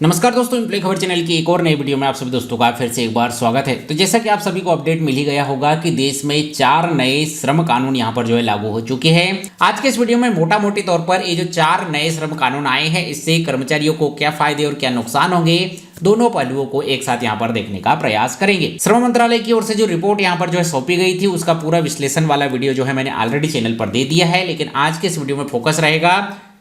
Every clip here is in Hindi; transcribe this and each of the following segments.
नमस्कार दोस्तों, इम्प्ले खबर चैनल की एक और नई वीडियो में आप सभी दोस्तों का फिर से एक बार स्वागत है। तो जैसा कि आप सभी को अपडेट मिल ही गया होगा कि देश में 4 नए श्रम कानून यहां पर जो है लागू हो चुके हैं। आज के इस वीडियो में मोटा मोटी तौर पर ये जो 4 नए श्रम कानून आए हैं, इससे कर्मचारियों को क्या फायदे और क्या नुकसान होंगे, दोनों पहलुओं को एक साथ यहाँ पर देखने का प्रयास करेंगे। श्रम मंत्रालय की ओर से जो रिपोर्ट यहाँ पर जो है सौंपी गई थी, उसका पूरा विश्लेषण वाला वीडियो जो है मैंने ऑलरेडी चैनल पर दे दिया है। लेकिन आज के इस वीडियो में फोकस रहेगा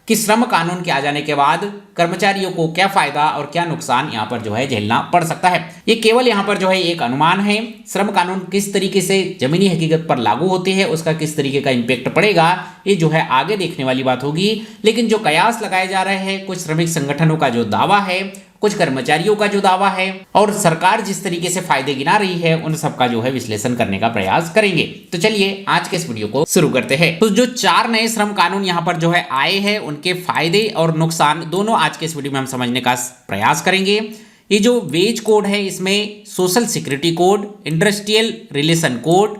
कि श्रम कानून के आ जाने के बाद कर्मचारियों को क्या फायदा और क्या नुकसान यहाँ पर जो है झेलना पड़ सकता है। ये केवल यहाँ पर जो है एक अनुमान है। श्रम कानून किस तरीके से जमीनी हकीकत पर लागू होते हैं, उसका किस तरीके का इम्पैक्ट पड़ेगा, ये जो है आगे देखने वाली बात होगी। लेकिन जो कयास लगाए जा रहे हैं, कुछ श्रमिक संगठनों का जो दावा है, कुछ कर्मचारियों का जो दावा है और सरकार जिस तरीके से फायदे गिना रही है, उन सब का जो है विश्लेषण करने का प्रयास करेंगे। तो चलिए आज के इस वीडियो को शुरू करते हैं। तो जो 4 नए श्रम कानून यहाँ पर जो है आए हैं, उनके फायदे और नुकसान दोनों आज के इस वीडियो में हम समझने का प्रयास करेंगे। ये जो वेज कोड है, इसमें social security code, industrial relation code,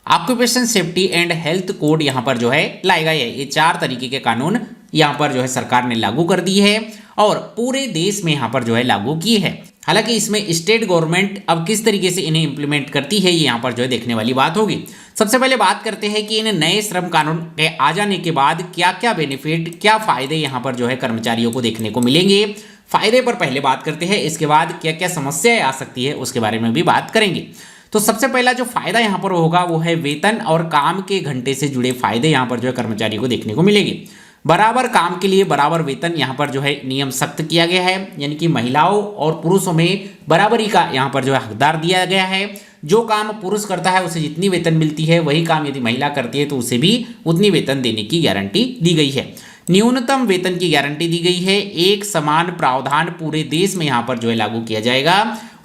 occupation safety and health code यहाँ पर जो है लाए गए हैं। ये 4 तरीके के कानून यहाँ पर जो है सरकार ने लागू कर दी है और पूरे देश में यहाँ पर जो है लागू की है। हालांकि इसमें स्टेट गवर्नमेंट अब किस तरीके से इन्हें इंप्लीमेंट करती है, ये यहाँ पर जो है देखने वाली बात होगी। सबसे पहले बात करते हैं कि इन नए श्रम कानून के आ जाने के बाद क्या क्या बेनिफिट, क्या फायदे यहाँ पर जो है कर्मचारियों को देखने को मिलेंगे। फायदे पर पहले बात करते हैं, इसके बाद क्या क्या समस्याएं आ सकती है उसके बारे में भी बात करेंगे। तो सबसे पहला जो फायदा यहाँ पर होगा वो है वेतन और काम के घंटे से जुड़े फायदे यहाँ पर जो है कर्मचारी को देखने को मिलेंगे। बराबर काम के लिए बराबर वेतन यहाँ पर जो है नियम सख्त किया गया है, यानी कि महिलाओं और पुरुषों में बराबरी का यहाँ पर जो है हकदार दिया गया है। जो काम पुरुष करता है उसे जितनी वेतन मिलती है, वही काम यदि महिला करती है तो उसे भी उतनी वेतन देने की गारंटी दी गई है। न्यूनतम वेतन की गारंटी दी गई है। एक समान प्रावधान पूरे देश में यहाँ पर जो है लागू किया जाएगा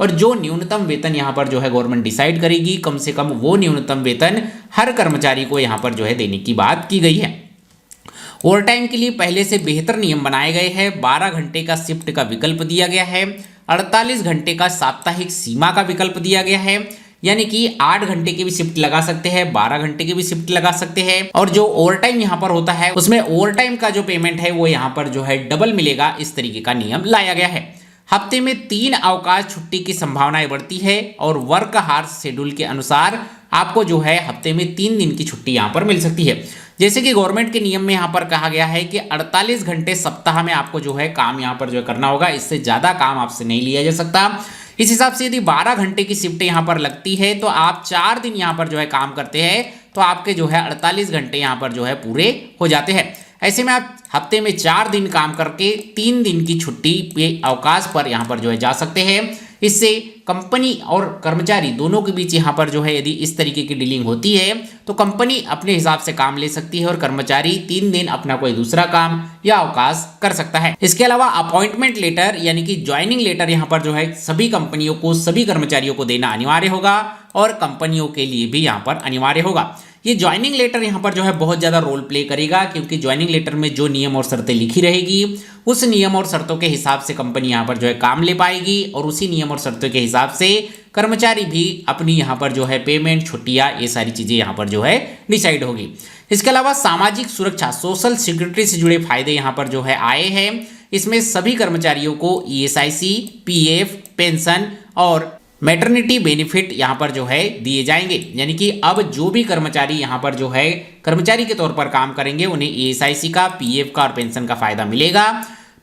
और जो न्यूनतम वेतन यहाँ पर जो है गवर्नमेंट डिसाइड करेगी, कम से कम वो न्यूनतम वेतन हर कर्मचारी को यहाँ पर जो है देने की बात की गई है। ओवर टाइम के लिए पहले से बेहतर नियम बनाए गए हैं। 12 घंटे का शिफ्ट का विकल्प दिया गया है। 48 घंटे का साप्ताहिक सीमा का विकल्प दिया गया है, यानी कि 8 घंटे की भी शिफ्ट लगा सकते हैं, 12 घंटे की भी शिफ्ट लगा सकते हैं। और जो ओवर टाइम यहाँ पर होता है, उसमें ओवर टाइम का जो पेमेंट है वो यहाँ पर जो है डबल मिलेगा। इस तरीके का नियम लाया गया है। हफ्ते में 3 अवकाश छुट्टी की संभावनाएं बढ़ती है और वर्क हार्स शेड्यूल के अनुसार आपको जो है हफ्ते में 3 दिन की छुट्टी यहाँ पर मिल सकती है। जैसे कि गवर्नमेंट के नियम में यहाँ पर कहा गया है कि 48 घंटे सप्ताह में आपको जो है काम यहाँ पर जो है करना होगा, इससे ज़्यादा काम आपसे नहीं लिया जा सकता। इस हिसाब से यदि 12 घंटे की शिफ्ट यहाँ पर लगती है तो आप 4 दिन यहाँ पर जो है काम करते हैं तो आपके जो है 48 घंटे यहाँ पर जो है पूरे हो जाते हैं। ऐसे में आप हफ्ते में 4 दिन काम करके 3 दिन की छुट्टी पे अवकाश पर यहाँ पर जो है जा सकते हैं। इससे कंपनी और कर्मचारी दोनों के बीच यहाँ पर जो है यदि इस तरीके की डीलिंग होती है तो कंपनी अपने हिसाब से काम ले सकती है और कर्मचारी 3 दिन अपना कोई दूसरा काम या अवकाश कर सकता है। इसके अलावा अपॉइंटमेंट लेटर यानी कि ज्वाइनिंग लेटर यहाँ पर जो है सभी कंपनियों को, सभी कर्मचारियों को देना अनिवार्य होगा और कंपनियों के लिए भी यहाँ पर अनिवार्य होगा। ये ज्वाइनिंग लेटर यहाँ पर जो है बहुत ज़्यादा रोल प्ले करेगा, क्योंकि ज्वाइनिंग लेटर में जो नियम और शर्तें लिखी रहेगी उस नियम और शर्तों के हिसाब से कंपनी यहाँ पर जो है काम ले पाएगी और उसी नियम और शर्तों के हिसाब से कर्मचारी भी अपनी यहाँ पर जो है पेमेंट, छुट्टियाँ, ये सारी चीज़ें यहाँ पर जो है डिसाइड होगी। इसके अलावा सामाजिक सुरक्षा, सोशल सिक्योरिटी से जुड़े फायदे यहाँ पर जो है आए हैं। इसमें सभी कर्मचारियों को ESIC, PF, पेंशन और मैटरनिटी बेनिफिट यहाँ पर जो है दिए जाएंगे, यानी कि अब जो भी कर्मचारी यहाँ पर जो है कर्मचारी के तौर पर काम करेंगे उन्हें ESIC का, PF का और पेंशन का फायदा मिलेगा।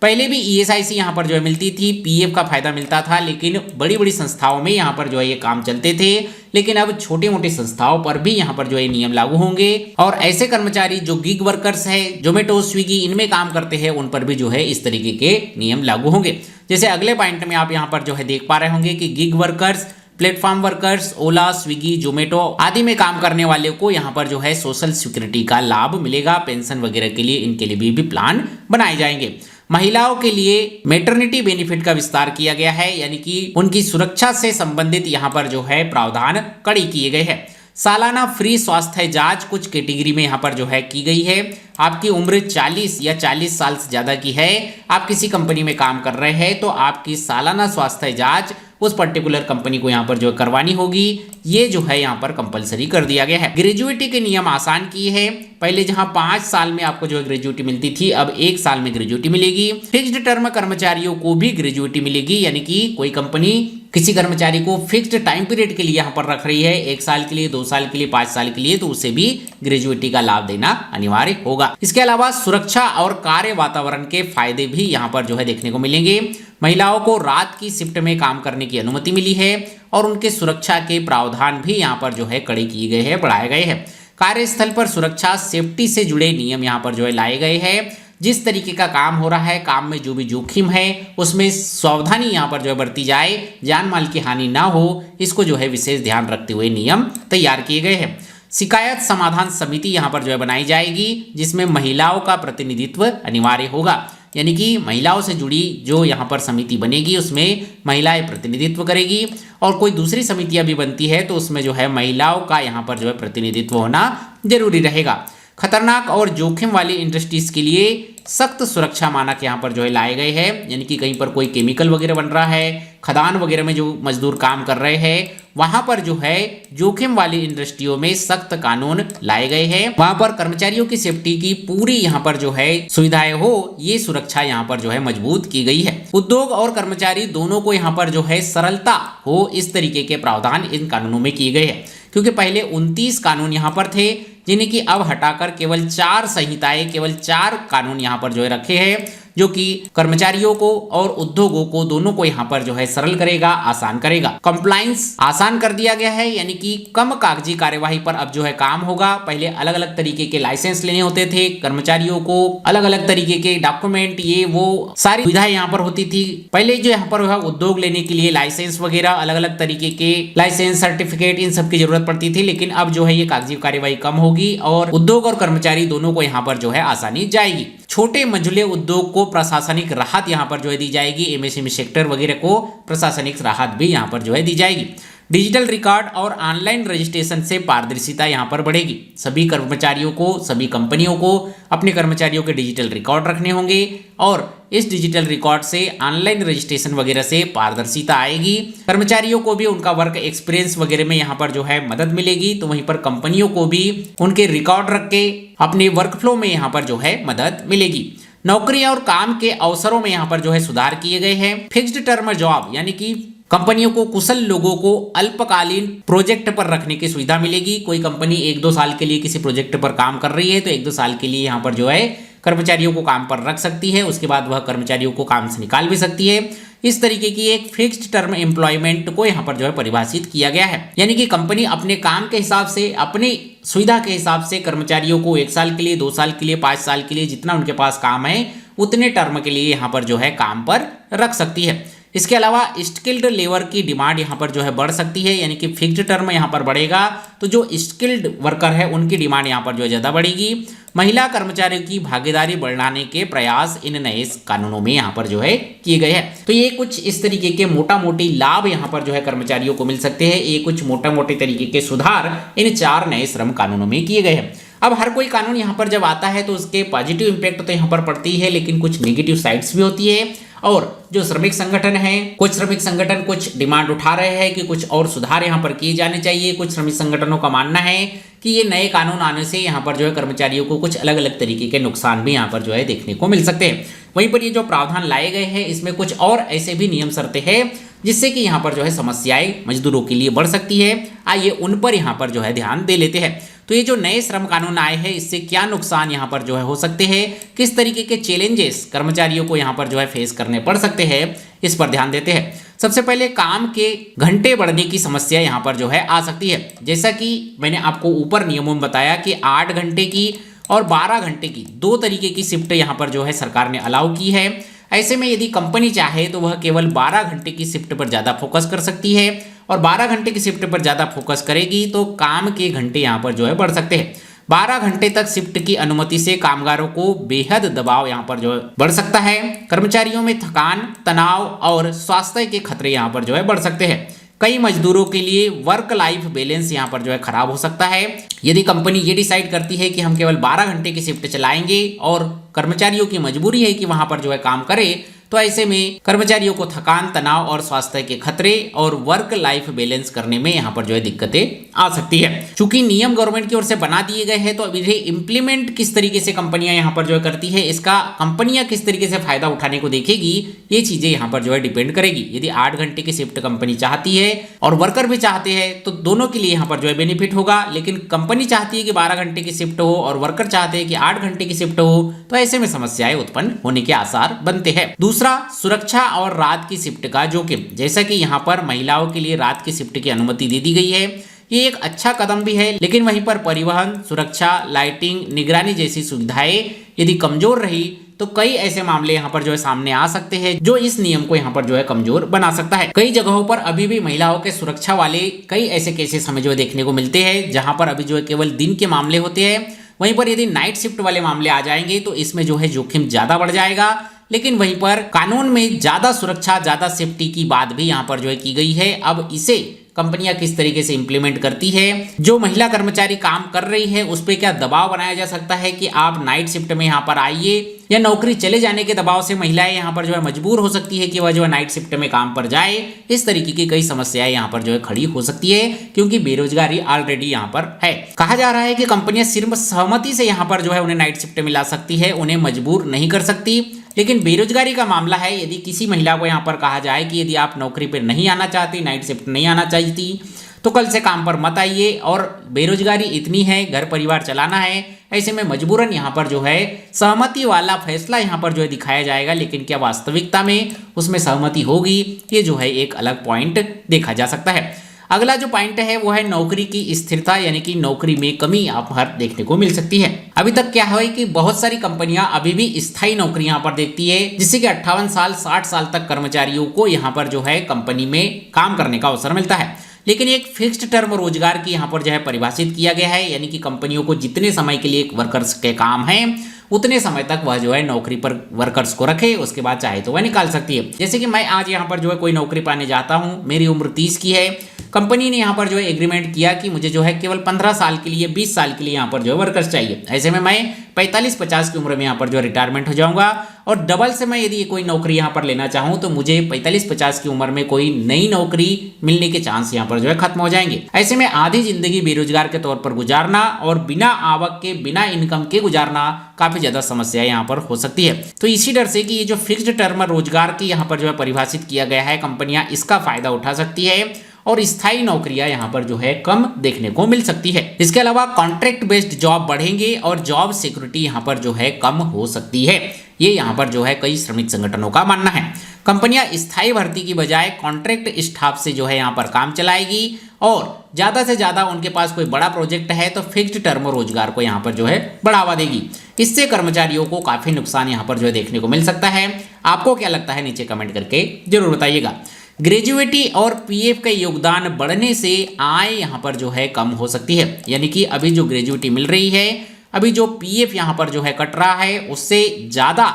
पहले भी ESIC यहाँ पर जो है मिलती थी, PF का फायदा मिलता था, लेकिन बड़ी बड़ी संस्थाओं में यहाँ पर जो है ये काम चलते थे। लेकिन अब छोटी मोटी संस्थाओं पर भी यहाँ पर जो है नियम लागू होंगे और ऐसे कर्मचारी जो गिग वर्कर्स है, जोमेटो, स्विगी, इनमें काम करते हैं, उन पर भी जो है इस तरीके के नियम लागू होंगे। जैसे अगले पॉइंट में आप यहाँ पर जो है देख पा रहे होंगे कि गिग वर्कर्स, प्लेटफॉर्म वर्कर्स, ओला, स्विगी, जोमेटो आदि में काम करने वाले को यहाँ पर जो है सोशल सिक्योरिटी का लाभ मिलेगा। पेंशन वगैरह के लिए इनके लिए भी प्लान बनाए जाएंगे। महिलाओं के लिए मैटरनिटी बेनिफिट का विस्तार किया गया है, यानी कि उनकी सुरक्षा से संबंधित यहाँ पर जो है प्रावधान कड़ी किए गए हैं। सालाना फ्री स्वास्थ्य जांच कुछ कैटेगरी में यहाँ पर जो है की गई है। आपकी उम्र 40 या 40 साल से ज़्यादा की है, आप किसी कंपनी में काम कर रहे हैं तो आपकी सालाना स्वास्थ्य जांच उस पर्टिकुलर कंपनी को यहाँ पर जो करवानी होगी। ये जो है यहाँ पर कंपलसरी कर दिया गया है। ग्रेजुएटी के नियम आसान किए हैं। पहले जहां 5 साल में आपको जो है ग्रेजुएटी मिलती थी, अब 1 साल में ग्रेजुएटी मिलेगी। फिक्स्ड टर्म कर्मचारियों को भी ग्रेजुएटी मिलेगी, यानी कि कोई कंपनी किसी कर्मचारी को फिक्स्ड टाइम पीरियड के लिए यहाँ पर रख रही है, 1 साल के लिए, 2 साल के लिए, 5 साल के लिए, तो उसे भी ग्रेजुएटी का लाभ देना अनिवार्य होगा। इसके अलावा सुरक्षा और कार्य वातावरण के फायदे भी यहाँ पर जो है देखने को मिलेंगे। महिलाओं को रात की शिफ्ट में काम करने की अनुमति मिली है और उनके सुरक्षा के प्रावधान भी यहाँ पर जो है कड़े किए गए हैं, बढ़ाए गए हैं। कार्यस्थल पर सुरक्षा सेफ्टी से जुड़े नियम यहाँ पर जो है लाए गए हैं। जिस तरीके का काम हो रहा है, काम में जो भी जोखिम है उसमें सावधानी यहाँ पर जो है बरती जाए, जान माल की हानि ना हो, इसको जो है विशेष ध्यान रखते हुए नियम तैयार किए गए हैं। शिकायत समाधान समिति यहाँ पर जो है बनाई जाएगी, जिसमें महिलाओं का प्रतिनिधित्व अनिवार्य होगा, यानी कि महिलाओं से जुड़ी जो यहाँ पर समिति बनेगी उसमें महिलाएं प्रतिनिधित्व करेगी। और कोई दूसरी समितियां भी बनती है तो उसमें जो है महिलाओं का यहाँ पर जो है प्रतिनिधित्व होना जरूरी रहेगा। खतरनाक और जोखिम वाली इंडस्ट्रीज के लिए सख्त सुरक्षा मानक यहाँ पर जो है लाए गए हैं, यानी कि कहीं पर कोई केमिकल वगैरह बन रहा है, खदान वगैरह में जो मजदूर काम कर रहे हैं, वहां पर जो है जोखिम वाली इंडस्ट्रियों में सख्त कानून लाए गए हैं। वहां पर कर्मचारियों की सेफ्टी की पूरी यहाँ पर जो है सुविधाएं हो, ये सुरक्षा यहाँ पर जो है मजबूत की गई है। उद्योग और कर्मचारी दोनों को यहाँ पर जो है सरलता हो, इस तरीके के प्रावधान इन कानूनों में किए गए हैं। क्योंकि पहले 29 कानून यहाँ पर थे, जिन्हें कि अब हटाकर केवल 4 संहिताएं, केवल 4 कानून यहाँ पर जो है रखे हैं, जो कि कर्मचारियों को और उद्योगों को दोनों को यहाँ पर जो है सरल करेगा, आसान करेगा। कंप्लायंस आसान कर दिया गया है, यानी कि कम कागजी कार्यवाही पर अब जो है काम होगा। पहले अलग अलग तरीके के लाइसेंस लेने होते थे कर्मचारियों को, अलग अलग तरीके के डॉक्यूमेंट, ये वो सारी सुविधाएं यहाँ पर होती थी। पहले जो यहाँ पर उद्योग लेने के लिए लाइसेंस वगैरह, अलग अलग तरीके के लाइसेंस, सर्टिफिकेट, इन सब की जरूरत पड़ती थी, लेकिन अब जो है ये कागजी कार्यवाही कम होगी और उद्योग और कर्मचारी दोनों को यहाँ पर जो है आसानी जाएगी। छोटे मंझले उद्योग को प्रशासनिक राहत यहाँ पर जो है दी जाएगी, एमएसएमई सेक्टर वगैरह को प्रशासनिक राहत भी यहाँ पर जो है दी जाएगी। डिजिटल रिकॉर्ड और ऑनलाइन रजिस्ट्रेशन से पारदर्शिता यहाँ पर बढ़ेगी। सभी कर्मचारियों को, सभी कंपनियों को अपने कर्मचारियों के डिजिटल रिकॉर्ड रखने होंगे और इस डिजिटल रिकॉर्ड से ऑनलाइन रजिस्ट्रेशन वगैरह से पारदर्शिता आएगी। कर्मचारियों को भी उनका वर्क एक्सपीरियंस वगैरह में यहाँ पर जो है मदद मिलेगी, तो वहीं पर कंपनियों को भी उनके रिकॉर्ड रख के अपने वर्क फ्लो में यहाँ पर जो है मदद मिलेगी। नौकरी और काम के अवसरों में यहाँ पर जो है सुधार किए गए हैं। फिक्स्ड टर्म जॉब, यानी कि कंपनियों को कुशल लोगों को अल्पकालीन प्रोजेक्ट पर रखने की सुविधा मिलेगी। कोई कंपनी 1-2 साल के लिए किसी प्रोजेक्ट पर काम कर रही है तो 1-2 साल के लिए यहाँ पर जो है कर्मचारियों को काम पर रख सकती है, उसके बाद वह कर्मचारियों को काम से निकाल भी सकती है। इस तरीके की एक फिक्स्ड टर्म एम्प्लॉयमेंट को यहाँ पर जो है परिभाषित किया गया है, यानी कि कंपनी अपने काम के हिसाब से, अपनी सुविधा के हिसाब से कर्मचारियों को 1 साल के लिए, 2 साल के लिए, 5 साल के लिए, जितना उनके पास काम है उतने टर्म के लिए यहाँ पर जो है काम पर रख सकती है। इसके अलावा स्किल्ड लेबर की डिमांड यहाँ पर जो है बढ़ सकती है, यानी कि फिक्स्ड टर्म यहाँ पर बढ़ेगा तो जो स्किल्ड वर्कर है उनकी डिमांड यहाँ पर जो है ज़्यादा बढ़ेगी। महिला कर्मचारियों की भागीदारी बढ़ाने के प्रयास इन नए कानूनों में यहाँ पर जो है किए गए हैं। तो ये कुछ इस तरीके के मोटा मोटी लाभ यहाँ पर जो है कर्मचारियों को मिल सकते हैं। ये कुछ मोटा मोटे तरीके के सुधार इन 4 नए श्रम कानूनों में किए गए हैं। अब हर कोई कानून यहाँ पर जब आता है तो उसके पॉजिटिव इंपैक्ट तो यहाँ पर पड़ती है, लेकिन कुछ नेगेटिव साइड्स भी होती है। और जो श्रमिक संगठन हैं, कुछ श्रमिक संगठन कुछ डिमांड उठा रहे हैं कि कुछ और सुधार यहाँ पर किए जाने चाहिए। कुछ श्रमिक संगठनों का मानना है कि ये नए कानून आने से यहाँ पर जो है कर्मचारियों को कुछ अलग अलग तरीके के नुकसान भी यहाँ पर जो है देखने को मिल सकते हैं। वहीं पर ये जो प्रावधान लाए गए हैं इसमें कुछ और ऐसे भी नियम शर्तें हैं जिससे कि यहाँ पर जो है समस्याएं मजदूरों के लिए बढ़ सकती है। आइए उन पर यहाँ पर जो है ध्यान दे लेते हैं। तो ये जो नए श्रम कानून आए हैं इससे क्या नुकसान यहाँ पर जो है हो सकते हैं, किस तरीके के चैलेंजेस कर्मचारियों को यहाँ पर जो है फेस करने पड़ सकते हैं, इस पर ध्यान देते हैं। सबसे पहले काम के घंटे बढ़ने की समस्या यहाँ पर जो है आ सकती है। जैसा कि मैंने आपको ऊपर नियमों में बताया कि 8 घंटे की और 12 घंटे की 2 तरीके की शिफ्ट यहाँ पर जो है सरकार ने अलाउ की है। ऐसे में यदि कंपनी चाहे तो वह केवल 12 घंटे की शिफ्ट पर ज़्यादा फोकस कर सकती है और 12 घंटे की शिफ्ट पर ज़्यादा फोकस करेगी तो काम के घंटे यहाँ पर जो है बढ़ सकते हैं। 12 घंटे तक शिफ्ट की अनुमति से कामगारों को बेहद दबाव यहाँ पर जो है बढ़ सकता है। कर्मचारियों में थकान, तनाव और स्वास्थ्य के खतरे यहाँ पर जो है बढ़ सकते हैं। कई मजदूरों के लिए वर्क लाइफ बैलेंस यहाँ पर जो है खराब हो सकता है। यदि कंपनी ये डिसाइड करती है कि हम केवल 12 घंटे की शिफ्ट चलाएंगे और कर्मचारियों की मजबूरी है कि वहां पर जो है काम करें, तो ऐसे में कर्मचारियों को थकान, तनाव और स्वास्थ्य के खतरे और वर्क लाइफ बैलेंस करने में यहाँ पर जो है दिक्कतें आ सकती है। चूंकि नियम गवर्नमेंट की ओर से बना दिए गए हैं, तो अब इन्हें इंप्लीमेंट किस तरीके से कंपनियां यहाँ पर जो है करती है, इसका कंपनियां किस तरीके से फायदा उठाने को देखेगी, ये चीजें यहाँ पर जो है डिपेंड करेगी। यदि 8 घंटे की शिफ्ट कंपनी चाहती है और वर्कर भी चाहते हैं तो दोनों के लिए यहाँ पर जो है बेनिफिट होगा। लेकिन कंपनी चाहती है कि 12 घंटे की शिफ्ट हो और वर्कर चाहते हैं कि 8 घंटे की शिफ्ट हो, तो ऐसे में समस्याएं उत्पन्न होने के आसार बनते हैं। दूसरा, सुरक्षा और रात की शिफ्ट का जोखिम। जैसा कि यहाँ पर महिलाओं के लिए रात की शिफ्ट की अनुमति दे दी गई है, ये एक अच्छा कदम भी है, लेकिन वहीं पर परिवहन, सुरक्षा, लाइटिंग, निगरानी जैसी सुविधाएं यदि कमजोर रही तो कई ऐसे मामले यहाँ पर जो है सामने आ सकते हैं, जो इस नियम को यहाँ पर जो है कमजोर बना सकता है। कई जगहों पर अभी भी महिलाओं के सुरक्षा वाले कई ऐसे केसेस हमें जो है देखने को मिलते हैं, जहां पर अभी जो है केवल दिन के मामले होते हैं। वहीं पर यदि नाइट शिफ्ट वाले मामले आ जाएंगे तो इसमें जो है जोखिम ज्यादा बढ़ जाएगा। लेकिन वहीं पर कानून में ज्यादा सुरक्षा, ज्यादा सेफ्टी की बात भी यहाँ पर जो है की गई है। अब इसे कंपनियां किस तरीके से इंप्लीमेंट करती है, जो महिला कर्मचारी काम कर रही है उस पर क्या दबाव बनाया जा सकता है कि आप नाइट शिफ्ट में यहाँ पर आइए, या नौकरी चले जाने के दबाव से महिलाएं यहाँ पर जो है मजबूर हो सकती है कि वह जो है नाइट शिफ्ट में काम पर जाए। इस तरीके की कई समस्याएं यहाँ पर जो है खड़ी हो सकती है, क्योंकि बेरोजगारी ऑलरेडी यहाँ पर है। कहा जा रहा है कि कंपनियां सिर्फ सहमति से यहाँ पर जो है उन्हें नाइट शिफ्ट में ला सकती है, उन्हें मजबूर नहीं कर सकती। लेकिन बेरोजगारी का मामला है, यदि किसी महिला को यहाँ पर कहा जाए कि यदि आप नौकरी पर नहीं आना चाहती, नाइट शिफ्ट नहीं आना चाहती, तो कल से काम पर मत आइए, और बेरोजगारी इतनी है, घर परिवार चलाना है, ऐसे में मजबूरन यहाँ पर जो है सहमति वाला फैसला यहाँ पर जो है दिखाया जाएगा। लेकिन क्या वास्तविकता में उसमें सहमति होगी, ये जो है एक अलग पॉइंट देखा जा सकता है। अगला जो पॉइंट है वो है नौकरी की स्थिरता, यानी कि नौकरी में कमी आप हर देखने को मिल सकती है। अभी तक क्या है कि बहुत सारी कंपनियां अभी भी स्थायी नौकरी यहाँ पर देखती है, जिससे कि 58 साल 60 साल तक कर्मचारियों को यहाँ पर जो है कंपनी में काम करने का अवसर मिलता है। लेकिन एक फिक्स्ड टर्म रोजगार की यहाँ पर जो है परिभाषित किया गया है, यानी कि कंपनियों को जितने समय के लिए वर्कर्स के काम है उतने समय तक वह जो है नौकरी पर वर्कर्स को रखे, उसके बाद चाहे तो वह निकाल सकती है। जैसे कि मैं आज यहाँ पर जो है कोई नौकरी पाने जाता हूँ, मेरी उम्र 30 की है, कंपनी ने यहाँ पर जो है एग्रीमेंट किया कि मुझे जो है केवल 15 साल के लिए, 20 साल के लिए यहाँ पर जो है वर्कर्स चाहिए। ऐसे में मैं 45-50 की उम्र में यहाँ पर जो है रिटायरमेंट हो जाऊंगा, और डबल से मैं यदि कोई नौकरी यहाँ पर लेना चाहूँ तो मुझे 45-50 की उम्र में कोई नई नौकरी मिलने के चांस यहाँ पर जो है खत्म हो जाएंगे। ऐसे में आधी जिंदगी बेरोजगार के तौर पर गुजारना और बिना आवक के, बिना इनकम के गुजारना काफी ज्यादा समस्या यहाँ पर हो सकती है। तो इसी डर से कि ये जो फिक्स्ड टर्म रोजगार की यहाँ पर जो है परिभाषित किया गया है, कंपनियां इसका फायदा उठा सकती है और स्थायी नौकरियां यहाँ पर जो है कम देखने को मिल सकती है। इसके अलावा कॉन्ट्रैक्ट बेस्ड जॉब बढ़ेंगे और जॉब सिक्योरिटी यहाँ पर जो है कम हो सकती है। ये यहाँ पर जो है कई श्रमिक संगठनों का मानना है। कंपनियां स्थायी भर्ती की बजाय कॉन्ट्रैक्ट स्टाफ से जो है यहाँ पर काम चलाएगी, और ज्यादा से ज्यादा उनके पास कोई बड़ा प्रोजेक्ट है तो फिक्स्ड टर्म रोजगार को यहाँ पर जो है बढ़ावा देगी। इससे कर्मचारियों को काफी नुकसान यहाँ पर जो है देखने को मिल सकता है। आपको क्या लगता है, नीचे कमेंट करके जरूर बताइएगा। ग्रेजुएटी और पीएफ का योगदान बढ़ने से आय यहाँ पर जो है कम हो सकती है, यानी कि अभी जो ग्रेजुएटी मिल रही है, अभी जो पीएफ यहाँ पर जो है कट रहा है, उससे ज़्यादा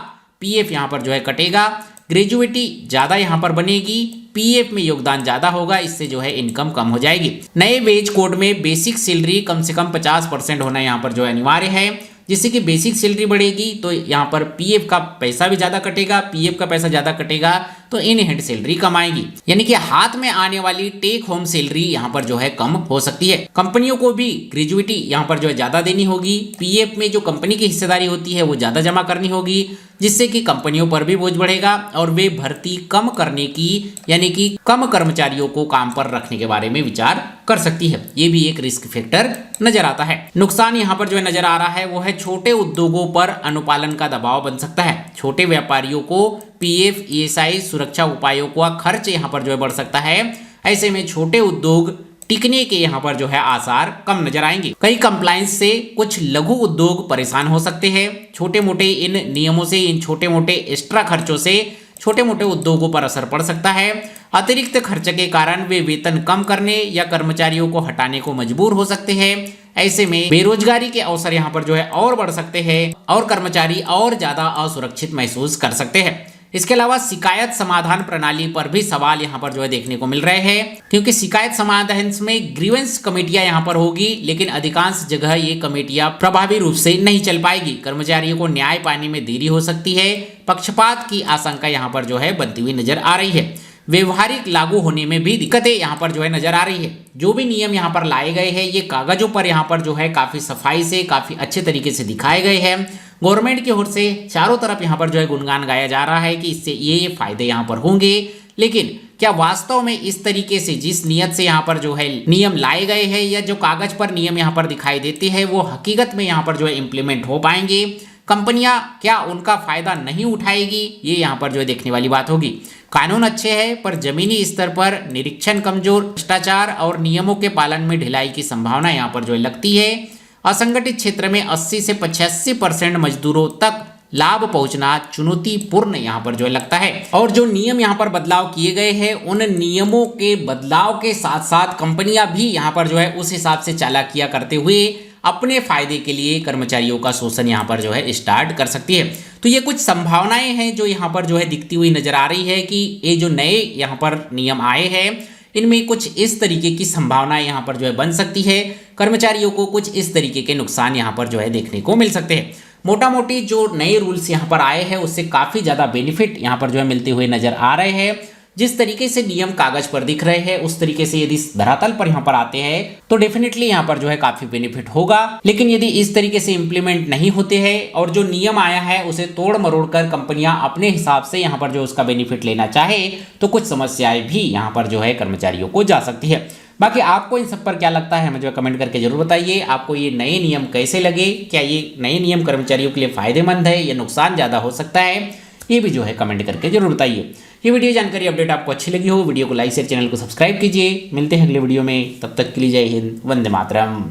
पीएफ यहाँ पर जो है कटेगा। ग्रेजुएटी ज़्यादा यहाँ पर बनेगी, पीएफ में योगदान ज़्यादा होगा, इससे जो है इनकम कम हो जाएगी। नए वेज कोड में बेसिक सैलरी कम से कम 50% होना यहाँ पर जो है अनिवार्य है, जिससे कि बेसिक सैलरी बढ़ेगी तो यहाँ पर पीएफ का पैसा भी ज़्यादा कटेगा, पीएफ का पैसा ज़्यादा कटेगा तो इन हैंड सैलरी कम आएगी, यानी कि हाथ में आने वाली टेक होम सैलरी यहाँ पर जो है कम हो सकती है। कंपनियों को भी ग्रेजुएटी यहाँ पर जो है ज़्यादा देनी होगी, पीएफ में जो कंपनी की हिस्सेदारी होती है वो ज़्यादा जमा करनी होगी, जिससे कि कंपनियों पर भी बोझ बढ़ेगा और वे भर्ती कम करने की, यानी कि कम कर्मचारियों को काम पर रखने के बारे में विचार कर सकती है। ये भी एक रिस्क फैक्टर नजर आता है। नुकसान यहाँ पर जो है नजर आ रहा है वो है छोटे उद्योगों पर अनुपालन का दबाव बन सकता है। छोटे व्यापारियों को पीएफ, ईएसआई, सुरक्षा उपायों का खर्च यहाँ पर जो है बढ़ सकता है। ऐसे में छोटे उद्योग टिकने के यहाँ पर जो है आसार कम नजर आएंगे। कई कंप्लायंस से कुछ लघु उद्योग परेशान हो सकते हैं। छोटे मोटे इन नियमों से, इन छोटे मोटे एक्स्ट्रा खर्चों से छोटे मोटे उद्योगों पर असर पड़ सकता है। अतिरिक्त खर्च के कारण वे वेतन कम करने या कर्मचारियों को हटाने को मजबूर हो सकते हैं। ऐसे में बेरोजगारी के अवसर यहाँ पर जो है और बढ़ सकते हैं और कर्मचारी और ज्यादा असुरक्षित महसूस कर सकते हैं। इसके अलावा शिकायत समाधान प्रणाली पर भी सवाल यहाँ पर जो है देखने को मिल रहे हैं, क्योंकि शिकायत समाधान में ग्रीवेंस कमेटियां यहाँ पर होगी, लेकिन अधिकांश जगह ये कमेटियां प्रभावी रूप से नहीं चल पाएगी। कर्मचारियों को न्याय पाने में देरी हो सकती है। पक्षपात की आशंका यहाँ पर जो है बनती हुई नजर आ रही है। व्यवहारिक लागू होने में भी दिक्कतें यहाँ पर जो है नजर आ रही है। जो भी नियम यहाँ पर लाए गए हैं ये कागजों पर यहाँ पर जो है काफी सफाई से, काफी अच्छे तरीके से दिखाए गए हैं। गवर्नमेंट की ओर से चारों तरफ यहाँ पर जो है गुणगान गाया जा रहा है कि इससे ये फायदे यहाँ पर होंगे, लेकिन क्या वास्तव में इस तरीके से जिस नियत से यहाँ पर जो है नियम लाए गए हैं या जो कागज पर नियम यहाँ पर दिखाई देते हैं वो हकीकत में यहाँ पर जो है इम्प्लीमेंट हो पाएंगे? कंपनियां क्या उनका फायदा नहीं उठाएगी? ये यहाँ पर जो है देखने वाली बात होगी। कानून अच्छे हैं पर जमीनी स्तर पर निरीक्षण कमजोर, भ्रष्टाचार और नियमों के पालन में ढिलाई की संभावना यहाँ पर जो है लगती है। असंगठित क्षेत्र में 80 से 85% मजदूरों तक लाभ पहुंचना चुनौतीपूर्ण यहाँ पर जो है लगता है। और जो नियम यहाँ पर बदलाव किए गए हैं उन नियमों के बदलाव के साथ साथ कंपनियां भी यहाँ पर जो है उस हिसाब से चालाकियां करते हुए अपने फायदे के लिए कर्मचारियों का शोषण यहाँ पर जो है स्टार्ट कर सकती है। तो ये कुछ संभावनाएं हैं जो यहाँ पर जो है दिखती हुई नजर आ रही है कि ये जो नए यहाँ पर नियम आए हैं इनमें कुछ इस तरीके की संभावनाएं यहाँ पर जो है बन सकती है। कर्मचारियों को कुछ इस तरीके के नुकसान यहाँ पर जो है देखने को मिल सकते हैं। मोटा मोटी जो नए रूल्स यहाँ पर आए हैं उससे काफ़ी ज़्यादा बेनिफिट यहाँ पर जो है मिलते हुए नजर आ रहे हैं। जिस तरीके से नियम कागज पर दिख रहे हैं उस तरीके से यदि धरातल पर यहाँ पर आते हैं तो डेफिनेटली यहाँ पर जो है काफी बेनिफिट होगा। लेकिन यदि इस तरीके से इंप्लीमेंट नहीं होते हैं और जो नियम आया है उसे तोड़ मरोड़ कर कंपनियां अपने हिसाब से यहाँ पर जो उसका बेनिफिट लेना चाहे तो कुछ समस्याएं भी यहाँ पर जो है कर्मचारियों को जा सकती है। बाकी आपको इन सब पर क्या लगता है हमें जो कमेंट करके जरूर बताइए। आपको ये नए नियम कैसे लगे? क्या ये नए नियम कर्मचारियों के लिए फायदेमंद है या नुकसान ज़्यादा हो सकता है? ये भी जो है कमेंट करके जरूर बताइए। ये वीडियो जानकारी अपडेट आपको अच्छी लगी हो वीडियो को लाइक शेयर चैनल को सब्सक्राइब कीजिए। मिलते हैं अगले वीडियो में, तब तक के लिए जय हिंद, वंदे मातरम।